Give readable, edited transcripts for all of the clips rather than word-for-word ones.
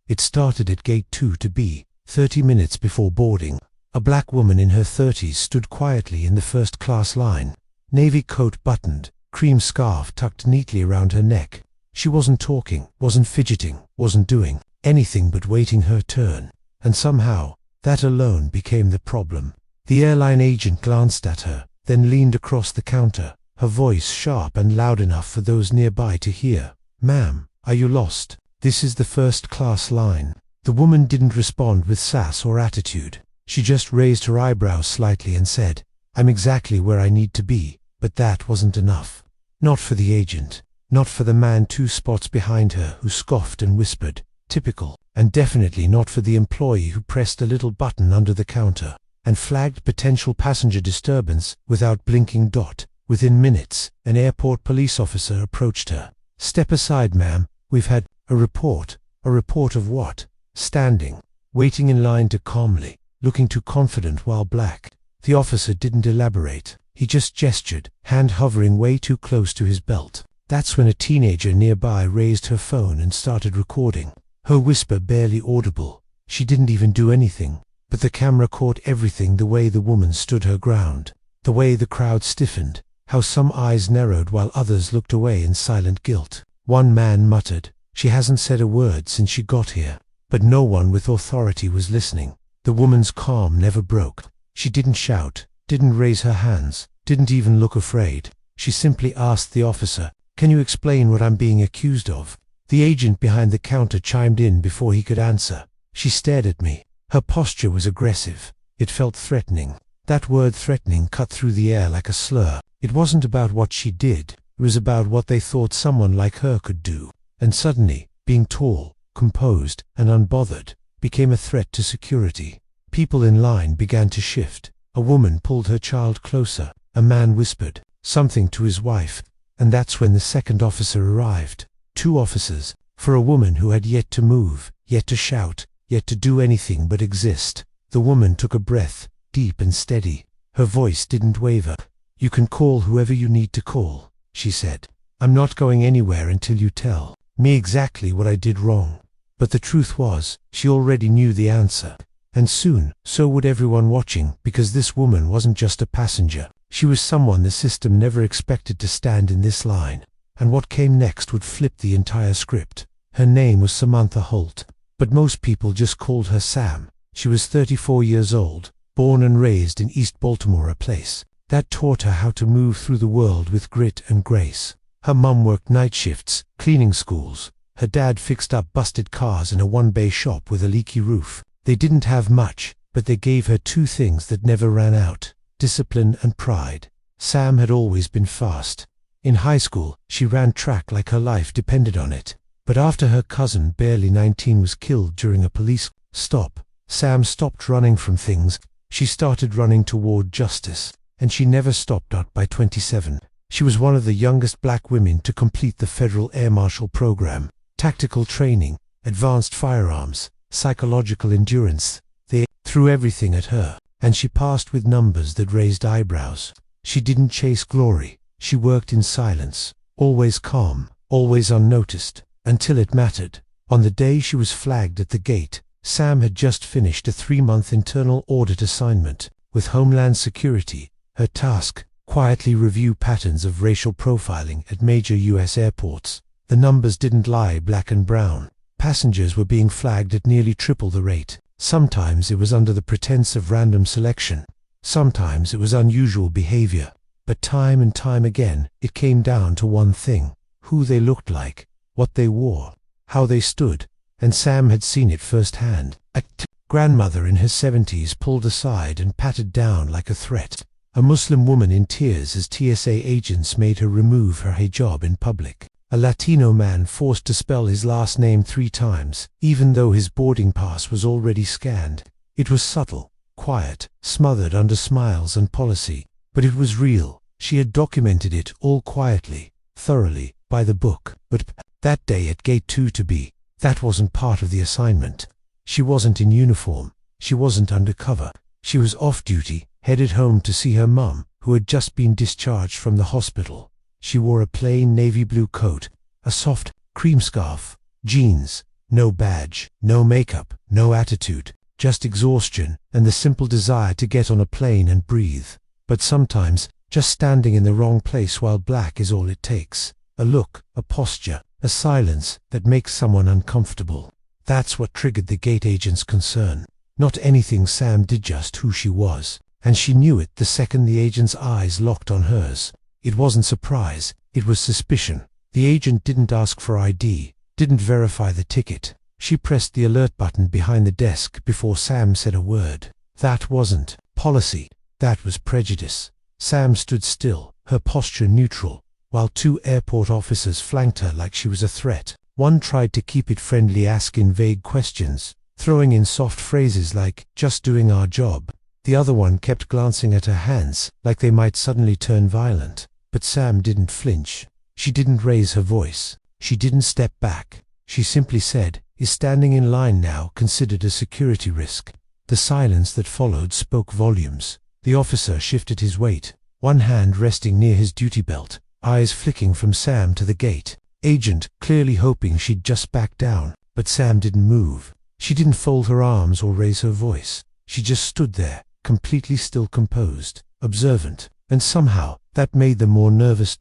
It started at gate 2 to B, 30 minutes before boarding. A black woman in her 30s stood quietly in the first-class line. Navy coat buttoned, cream scarf tucked neatly around her neck. She wasn't talking, wasn't fidgeting, wasn't doing anything but waiting her turn. And somehow, that alone became the problem. The airline agent glanced at her, then leaned across the counter, her voice sharp and loud enough for those nearby to hear. "Ma'am, are you lost? This is the first-class line." The woman didn't respond with sass or attitude. She just raised her eyebrows slightly and said, "I'm exactly where I need to be." But that wasn't enough. Not for the agent. Not for the man 2 spots behind her who scoffed and whispered, "Typical." And definitely not for the employee who pressed a little button under the counter and flagged potential passenger disturbance without blinking dot. Within minutes, an airport police officer approached her. "Step aside, ma'am. We've had a report." A report of what? Standing, waiting in line to calmly, looking too confident while black. The officer didn't elaborate. He just gestured, hand hovering way too close to his belt. That's when a teenager nearby raised her phone and started recording. Her whisper barely audible. She didn't even do anything. But the camera caught everything: the way the woman stood her ground, the way the crowd stiffened, how some eyes narrowed while others looked away in silent guilt. One man muttered, "She hasn't said a word since she got here." But no one with authority was listening. The woman's calm never broke. She didn't shout, didn't raise her hands, didn't even look afraid. She simply asked the officer, "Can you explain what I'm being accused of?" The agent behind the counter chimed in before he could answer. She stared at me. Her posture was aggressive. It felt threatening. That word threatening cut through the air like a slur. It wasn't about what she did. It was about what they thought someone like her could do. And suddenly, being tall, composed, and unbothered became a threat to security. People in line began to shift. A woman pulled her child closer. A man whispered something to his wife. And that's when the second officer arrived. 2 officers, for a woman who had yet to move, yet to shout, yet to do anything but exist. The woman took a breath, deep and steady. Her voice didn't waver. "You can call whoever you need to call," she said. "I'm not going anywhere until you tell me exactly what I did wrong." But the truth was, she already knew the answer. And soon, so would everyone watching, because this woman wasn't just a passenger. She was someone the system never expected to stand in this line. And what came next would flip the entire script. Her name was Samantha Holt, but most people just called her Sam. She was 34 years old, born and raised in East Baltimore, a place that taught her how to move through the world with grit and grace. Her mum worked night shifts, cleaning schools. Her dad fixed up busted cars in a one-bay shop with a leaky roof. They didn't have much, but they gave her 2 things that never ran out: discipline and pride. Sam had always been fast. In high school, she ran track like her life depended on it. But after her cousin, barely 19, was killed during a police stop, Sam stopped running from things. She started running toward justice. And she never stopped. By 27, she was one of the youngest black women to complete the federal Air Marshal program. Tactical training, advanced firearms, psychological endurance. They threw everything at her, and she passed with numbers that raised eyebrows. She didn't chase glory. She worked in silence, always calm, always unnoticed, until it mattered. On the day she was flagged at the gate, Sam had just finished a 3-month internal audit assignment with Homeland Security. Her task: quietly review patterns of racial profiling at major U.S. airports. The numbers didn't lie black and brown. Passengers were being flagged at nearly triple the rate. Sometimes it was under the pretense of random selection. Sometimes it was unusual behavior. But time and time again, it came down to one thing: who they looked like, what they wore, how they stood. And Sam had seen it firsthand. A grandmother in her 70s pulled aside and patted down like a threat. A Muslim woman in tears as TSA agents made her remove her hijab in public. A Latino man forced to spell his last name 3 times, even though his boarding pass was already scanned. It was subtle, quiet, smothered under smiles and policy. But it was real. She had documented it all quietly, thoroughly, by the book. But that day at gate 2 to B, that wasn't part of the assignment. She wasn't in uniform. She wasn't undercover. She was off-duty, headed home to see her mum, who had just been discharged from the hospital. She wore a plain navy blue coat, a soft cream scarf, jeans, No badge, no makeup, no attitude, just exhaustion and the simple desire to get on a plane and breathe. But sometimes, just standing in the wrong place while black is all it takes. A look, a posture, a silence that makes someone uncomfortable. That's what triggered the gate agent's concern. Not anything Sam did, just who she was. And she knew it the second the agent's eyes locked on hers. It wasn't surprise, it was suspicion. The agent didn't ask for ID, didn't verify the ticket. She pressed the alert button behind the desk before Sam said a word. That wasn't policy, that was prejudice. Sam stood still, her posture neutral, while two airport officers flanked her like she was a threat. One tried to keep it friendly, asking vague questions, throwing in soft phrases like, "just doing our job." The other one kept glancing at her hands, like they might suddenly turn violent. But Sam didn't flinch. She didn't raise her voice. She didn't step back. She simply said, "Is standing in line now considered a security risk?" The silence that followed spoke volumes. The officer shifted his weight, one hand resting near his duty belt, eyes flicking from Sam to the gate agent, clearly hoping she'd just back down. But Sam didn't move. She didn't fold her arms or raise her voice. She just stood there, completely still, composed, observant, and somehow that made them more nervous.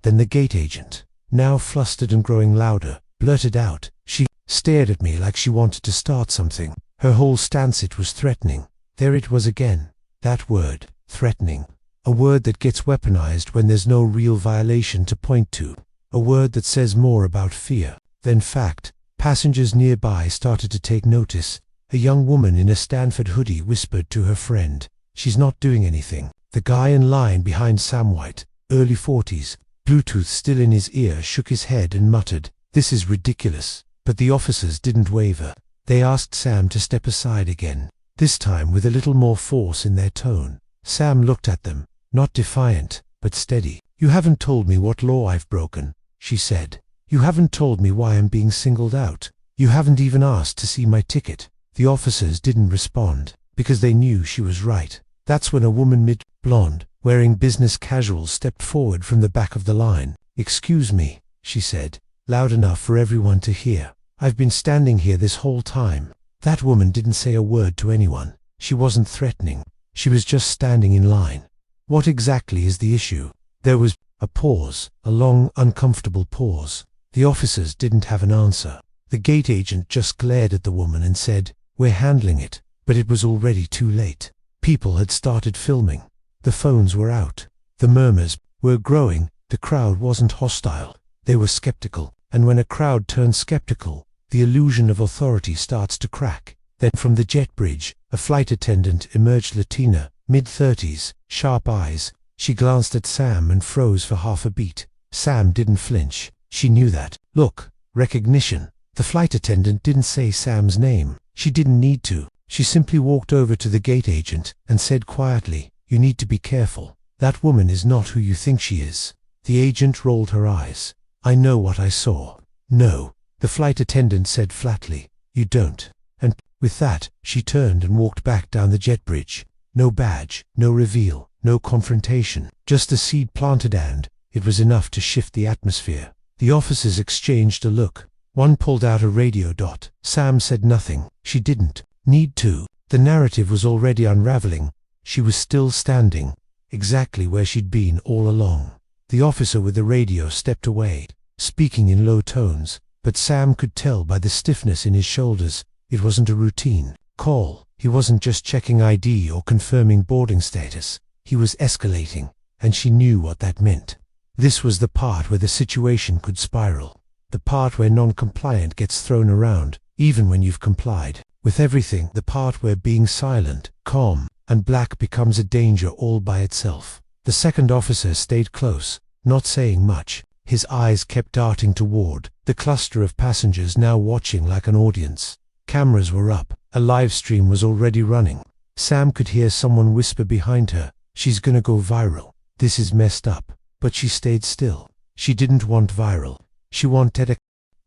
Then the gate agent, now flustered and growing louder, blurted out, "She stared at me like she wanted to start something." Her whole stance, it was threatening. There it was again, that word, threatening. A word that gets weaponized when there's no real violation to point to. A word that says more about fear than fact. Passengers nearby started to take notice. A young woman in a Stanford hoodie whispered to her friend, "She's not doing anything." The guy in line behind Sam White, early 40s, Bluetooth still in his ear, shook his head and muttered, "This is ridiculous." But the officers didn't waver. They asked Sam to step aside again, this time with a little more force in their tone. Sam looked at them, not defiant, but steady. "You haven't told me what law I've broken," she said. "You haven't told me why I'm being singled out. You haven't even asked to see my ticket." The officers didn't respond, because they knew she was right. That's when a woman mid-blonde, wearing business casual, stepped forward from the back of the line. "Excuse me," she said, loud enough for everyone to hear. "I've been standing here this whole time." That woman didn't say a word to anyone. She wasn't threatening. She was just standing in line. "What exactly is the issue?" There was a pause, a long, uncomfortable pause. The officers didn't have an answer. The gate agent just glared at the woman and said, "We're handling it." But it was already too late. People had started filming. The phones were out. The murmurs were growing. The crowd wasn't hostile. They were skeptical. And when a crowd turns skeptical, the illusion of authority starts to crack. Then from the jet bridge, a flight attendant emerged, Latina, mid-30s, sharp eyes. She glanced at Sam and froze for half a beat. Sam didn't flinch. She knew that. Look, recognition. The flight attendant didn't say Sam's name. She didn't need to. She simply walked over to the gate agent and said quietly, "You need to be careful. That woman is not who you think she is." The agent rolled her eyes. "I know what I saw." "No," the flight attendant said flatly. "You don't." And with that, she turned and walked back down the jet bridge. No badge, no reveal, no confrontation, just a seed planted, and it was enough to shift the atmosphere. The officers exchanged a look. One pulled out a radio. Sam said nothing. She didn't need to. The narrative was already unraveling. She was still standing, exactly where she'd been all along. The officer with the radio stepped away, speaking in low tones, but Sam could tell by the stiffness in his shoulders it wasn't a routine call. He wasn't just checking ID or confirming boarding status. He was escalating, and she knew what that meant. This was the part where the situation could spiral. The part where non-compliant gets thrown around, even when you've complied with everything. The part where being silent, calm, and black becomes a danger all by itself. The second officer stayed close, not saying much. His eyes kept darting toward the cluster of passengers now watching like an audience. Cameras were up. A live stream was already running. Sam could hear someone whisper behind her, "She's gonna go viral. This is messed up." But she stayed still. She didn't want viral. She wanted a...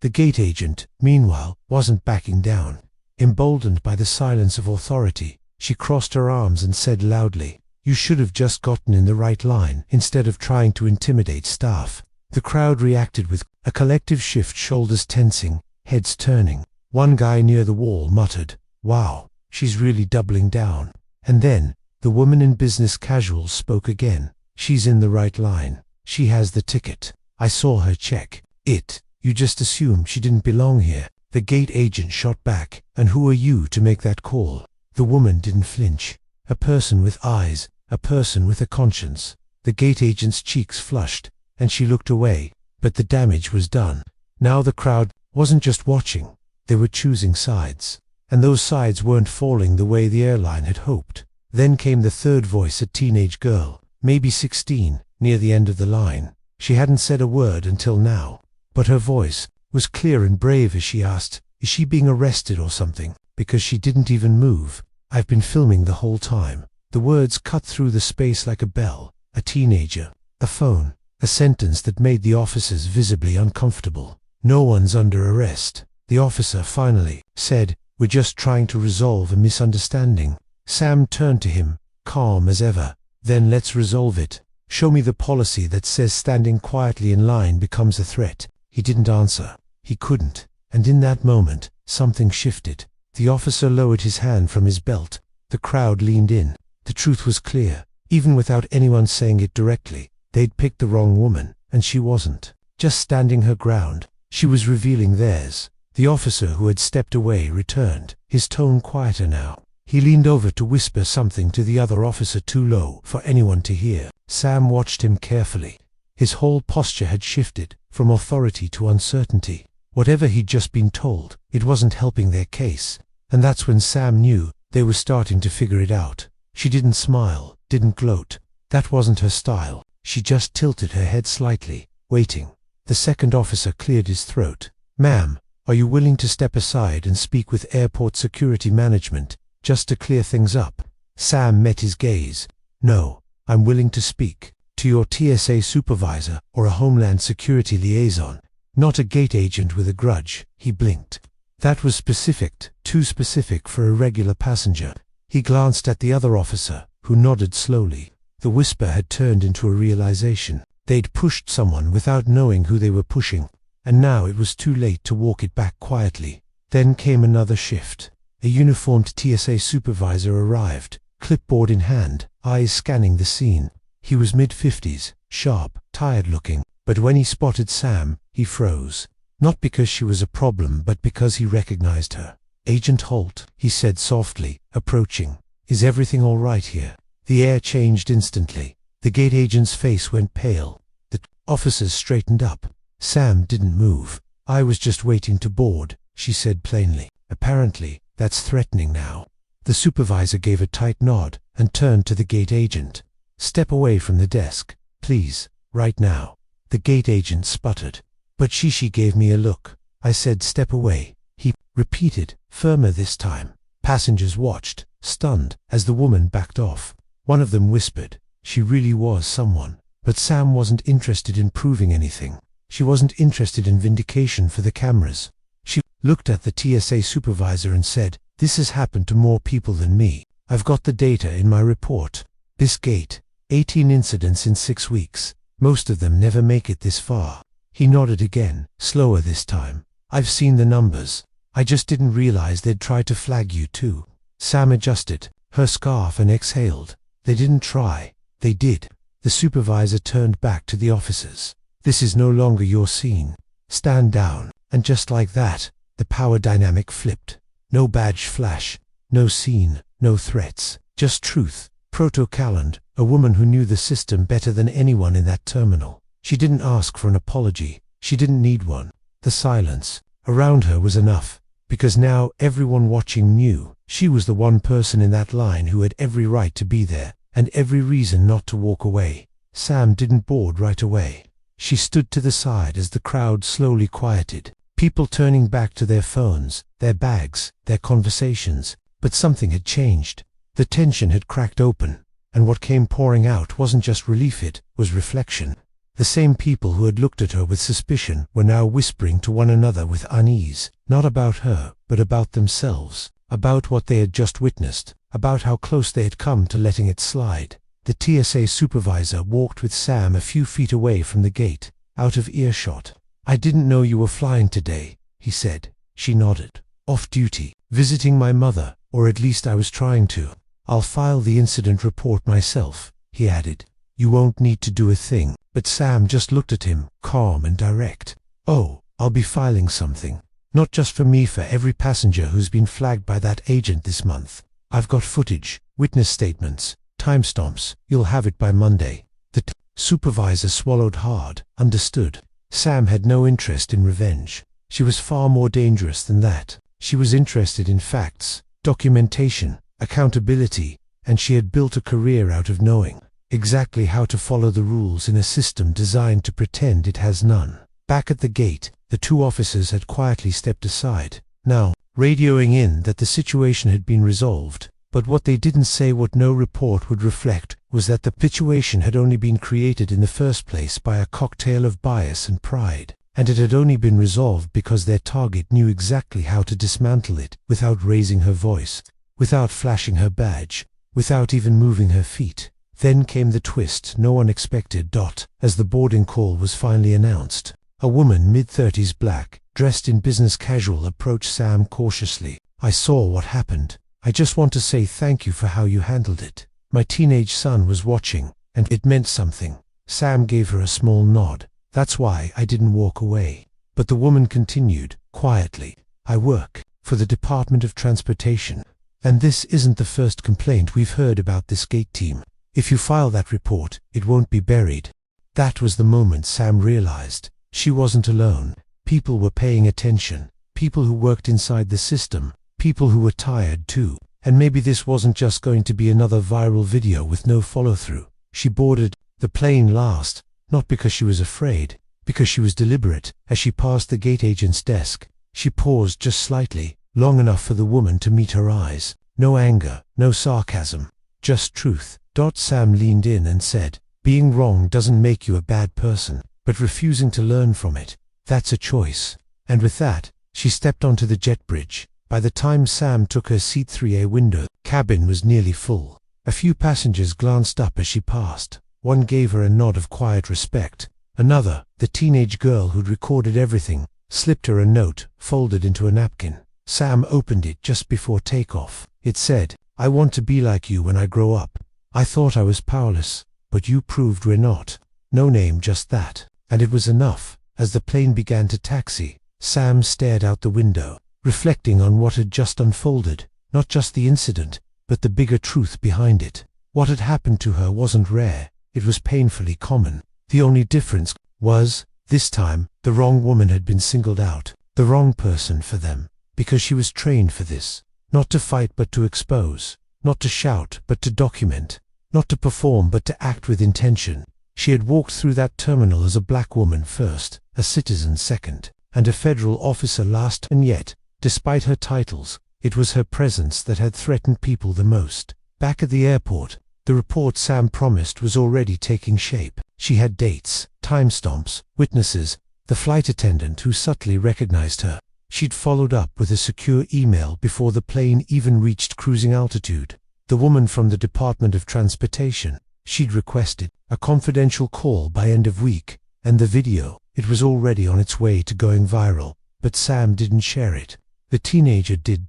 The gate agent, meanwhile, wasn't backing down. Emboldened by the silence of authority, she crossed her arms and said loudly, "You should have just gotten in the right line instead of trying to intimidate staff." The crowd reacted with a collective shift, shoulders tensing, heads turning. One guy near the wall muttered, "Wow, she's really doubling down." And then, the woman in business casual spoke again. "She's in the right line. She has the ticket. I saw her check it. You just assumed she didn't belong here." The gate agent shot back, "And who are you to make that call?" The woman didn't flinch. A person with eyes, a person with a conscience. The gate agent's cheeks flushed, and she looked away, but the damage was done. Now the crowd wasn't just watching, they were choosing sides. And those sides weren't falling the way the airline had hoped. Then came the third voice, a teenage girl, maybe 16, near the end of the line. She hadn't said a word until now, but her voice was clear and brave as she asked, "Is she being arrested or something?" Because she didn't even move. "I've been filming the whole time." The words cut through the space like a bell. A teenager, a phone, a sentence that made the officers visibly uncomfortable. "No one's under arrest," the officer finally said. "We're just trying to resolve a misunderstanding." Sam turned to him, calm as ever. "Then let's resolve it. Show me the policy that says standing quietly in line becomes a threat." He didn't answer. He couldn't. And in that moment, something shifted. The officer lowered his hand from his belt. The crowd leaned in. The truth was clear. Even without anyone saying it directly, they'd picked the wrong woman, and she wasn't just standing her ground. She was revealing theirs. The officer who had stepped away returned, his tone quieter now. He leaned over to whisper something to the other officer, too low for anyone to hear. Sam watched him carefully. His whole posture had shifted, from authority to uncertainty. Whatever he'd just been told, it wasn't helping their case. And that's when Sam knew they were starting to figure it out. She didn't smile, didn't gloat. That wasn't her style. She just tilted her head slightly, waiting. The second officer cleared his throat. "Ma'am, are you willing to step aside and speak with airport security management, just to clear things up?" Sam met his gaze. "No, I'm willing to speak to your TSA supervisor or a Homeland Security liaison, not a gate agent with a grudge." He blinked. That was specific, too specific for a regular passenger. He glanced at the other officer, who nodded slowly. The whisper had turned into a realization. They'd pushed someone without knowing who they were pushing, and now it was too late to walk it back quietly. Then came another shift. A uniformed TSA supervisor arrived, clipboard in hand, eyes scanning the scene. He was mid-50s, sharp, tired-looking, but when he spotted Sam, he froze. Not because she was a problem, but because he recognized her. "Agent Holt," he said softly, approaching. "Is everything all right here?" The air changed instantly. The gate agent's face went pale. The officers straightened up. Sam didn't move. "I was just waiting to board," she said plainly. "Apparently, that's threatening now." The supervisor gave a tight nod and turned to the gate agent. "Step away from the desk, please, right now." The gate agent sputtered. "But she gave me a look. I said step away," he repeated, firmer this time. Passengers watched, stunned, as the woman backed off. One of them whispered, "She really was someone." But Sam wasn't interested in proving anything. She wasn't interested in vindication for the cameras. She looked at the TSA supervisor and said, "This has happened to more people than me. I've got the data in my report. This gate, 18 incidents in 6 weeks. Most of them never make it this far." He nodded again, slower this time. "I've seen the numbers. I just didn't realize they'd try to flag you too." Sam adjusted her scarf and exhaled. "They didn't try. They did." The supervisor turned back to the officers. "This is no longer your scene. Stand down." And just like that, the power dynamic flipped. No badge flash, no scene, no threats, just truth. Proto Calland, a woman who knew the system better than anyone in that terminal. She didn't ask for an apology. She didn't need one. The silence around her was enough, because now everyone watching knew she was the one person in that line who had every right to be there, and every reason not to walk away. Sam didn't board right away. She stood to the side as the crowd slowly quieted, people turning back to their phones, their bags, their conversations. But something had changed. The tension had cracked open, and what came pouring out wasn't just relief, it was reflection. The same people who had looked at her with suspicion were now whispering to one another with unease, not about her, but about themselves, about what they had just witnessed, about how close they had come to letting it slide. The TSA supervisor walked with Sam a few feet away from the gate, out of earshot. "I didn't know you were flying today," he said. She nodded. Off duty, visiting my mother, or at least I was trying to. I'll file the incident report myself, he added. You won't need to do a thing. But Sam just looked at him, calm and direct. Oh, I'll be filing something. Not just for me, for every passenger who's been flagged by that agent this month. I've got footage, witness statements, timestamps. You'll have it by Monday. The supervisor swallowed hard. Understood. Sam had no interest in revenge. She was far more dangerous than that. She was interested in facts, documentation, accountability, and she had built a career out of knowing exactly how to follow the rules in a system designed to pretend it has none. Back at the gate, the two officers had quietly stepped aside, now radioing in that the situation had been resolved. But what they didn't say, what no report would reflect, was that the situation had only been created in the first place by a cocktail of bias and pride, and it had only been resolved because their target knew exactly how to dismantle it without raising her voice, without flashing her badge, without even moving her feet. Then came the twist no one expected. As the boarding call was finally announced, a woman mid-30s, black, dressed in business casual, approached Sam cautiously. I saw what happened. I just want to say thank you for how you handled it. My teenage son was watching, and it meant something. Sam gave her a small nod. That's why I didn't walk away. But the woman continued, quietly. I work for the Department of Transportation. And this isn't the first complaint we've heard about this gate team. If you file that report, it won't be buried. That was the moment Sam realized she wasn't alone. People were paying attention. People who worked inside the system. People who were tired too. And maybe this wasn't just going to be another viral video with no follow-through. She boarded the plane last, not because she was afraid, because she was deliberate. As she passed the gate agent's desk, she paused just slightly, long enough for the woman to meet her eyes. No anger, no sarcasm, just truth. Sam leaned in and said, being wrong doesn't make you a bad person, but refusing to learn from it, that's a choice. And with that, she stepped onto the jet bridge. By the time Sam took her seat 3A window, cabin was nearly full. A few passengers glanced up as she passed. One gave her a nod of quiet respect. Another, the teenage girl who'd recorded everything, slipped her a note, folded into a napkin. Sam opened it just before takeoff. It said, I want to be like you when I grow up. I thought I was powerless, but you proved we're not. No name, just that. And it was enough. As the plane began to taxi, Sam stared out the window, reflecting on what had just unfolded. Not just the incident, but the bigger truth behind it. What had happened to her wasn't rare. It was painfully common. The only difference was, this time, the wrong woman had been singled out. The wrong person for them. Because she was trained for this. Not to fight but to expose. Not to shout but to document. Not to perform but to act with intention. She had walked through that terminal as a black woman first, a citizen second, and a federal officer last, and yet, despite her titles, it was her presence that had threatened people the most. Back at the airport, the report Sam promised was already taking shape. She had dates, timestamps, witnesses, the flight attendant who subtly recognized her. She'd followed up with a secure email before the plane even reached cruising altitude. The woman from the Department of Transportation. She'd requested a confidential call by end of week, and the video, it was already on its way to going viral, but Sam didn't share it. The teenager did.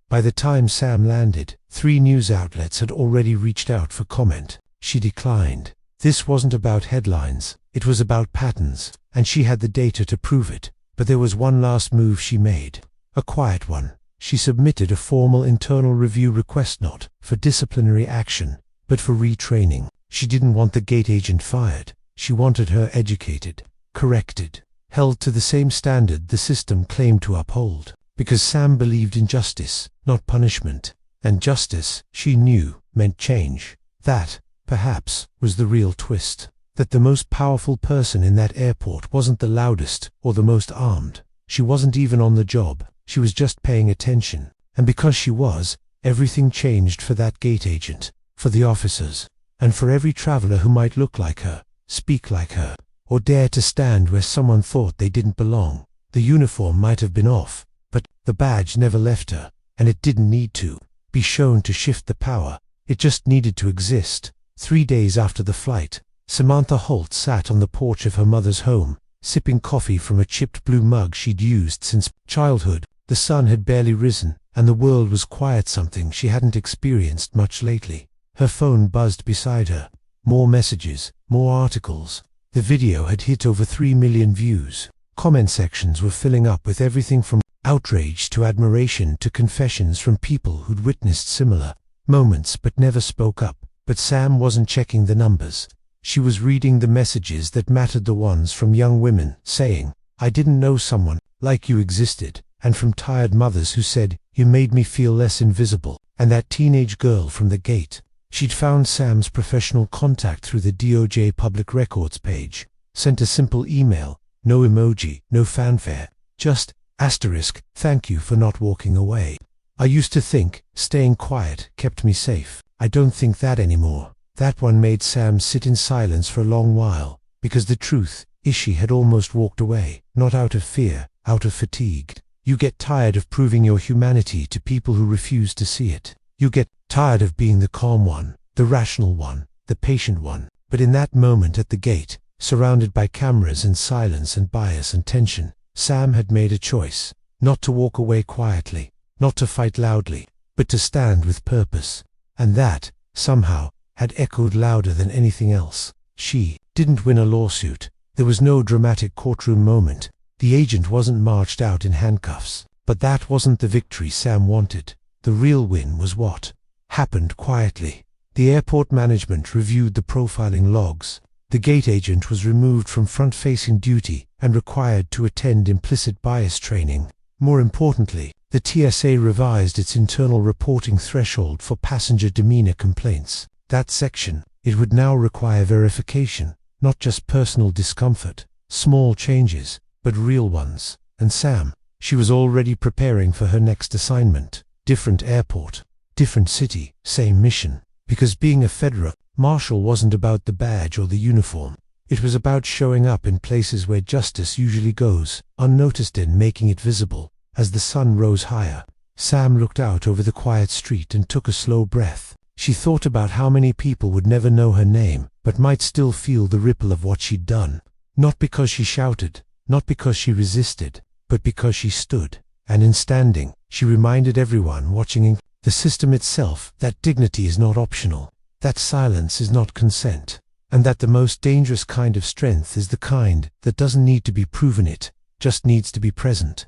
By the time Sam landed, 3 news outlets had already reached out for comment. She declined. This wasn't about headlines, it was about patterns, and she had the data to prove it. But there was one last move she made. A quiet one. She submitted a formal internal review request, not for disciplinary action, but for retraining. She didn't want the gate agent fired. She wanted her educated, corrected, held to the same standard the system claimed to uphold. Because Sam believed in justice, not punishment. And justice, she knew, meant change. That, perhaps, was the real twist. That the most powerful person in that airport wasn't the loudest or the most armed. She wasn't even on the job. She was just paying attention. And because she was, everything changed for that gate agent, for the officers, and for every traveler who might look like her, speak like her, or dare to stand where someone thought they didn't belong. The uniform might have been off, but the badge never left her, and it didn't need to be shown to shift the power. It just needed to exist. 3 days after the flight, Samantha Holt sat on the porch of her mother's home, sipping coffee from a chipped blue mug she'd used since childhood. The sun had barely risen, and the world was quiet, something she hadn't experienced much lately. Her phone buzzed beside her. More messages, more articles. The video had hit over 3 million views. Comment sections were filling up with everything from outrage to admiration to confessions from people who'd witnessed similar moments but never spoke up. But Sam wasn't checking the numbers. She was reading the messages that mattered, the ones from young women saying, "I didn't know someone like you existed," and from tired mothers who said, "You made me feel less invisible," and that teenage girl from the gate. She'd found Sam's professional contact through the DOJ public records page, sent a simple email, no emoji, no fanfare, just asterisk, "Thank you for not walking away. I used to think staying quiet kept me safe. I don't think that anymore." That one made Sam sit in silence for a long while, because the truth is she had almost walked away, not out of fear, out of fatigue. You get tired of proving your humanity to people who refuse to see it. You get tired of being the calm one, the rational one, the patient one. But in that moment at the gate, surrounded by cameras and silence and bias and tension, Sam had made a choice, not to walk away quietly, not to fight loudly, but to stand with purpose. And that, somehow, had echoed louder than anything else. She didn't win a lawsuit. There was no dramatic courtroom moment. The agent wasn't marched out in handcuffs. But that wasn't the victory Sam wanted. The real win was what happened quietly. The airport management reviewed the profiling logs. The gate agent was removed from front-facing duty and required to attend implicit bias training. More importantly, the TSA revised its internal reporting threshold for passenger demeanor complaints. That section, it would now require verification, not just personal discomfort, small changes, but real ones. And Sam, she was already preparing for her next assignment. Different airport, different city, same mission. Because being a federal marshal wasn't about the badge or the uniform. It was about showing up in places where justice usually goes, unnoticed, and making it visible. As the sun rose higher, Sam looked out over the quiet street and took a slow breath. She thought about how many people would never know her name, but might still feel the ripple of what she'd done. Not because she shouted, not because she resisted, but because she stood. And in standing, she reminded everyone watching the system itself that dignity is not optional, that silence is not consent, and that the most dangerous kind of strength is the kind that doesn't need to be proven, it just needs to be present.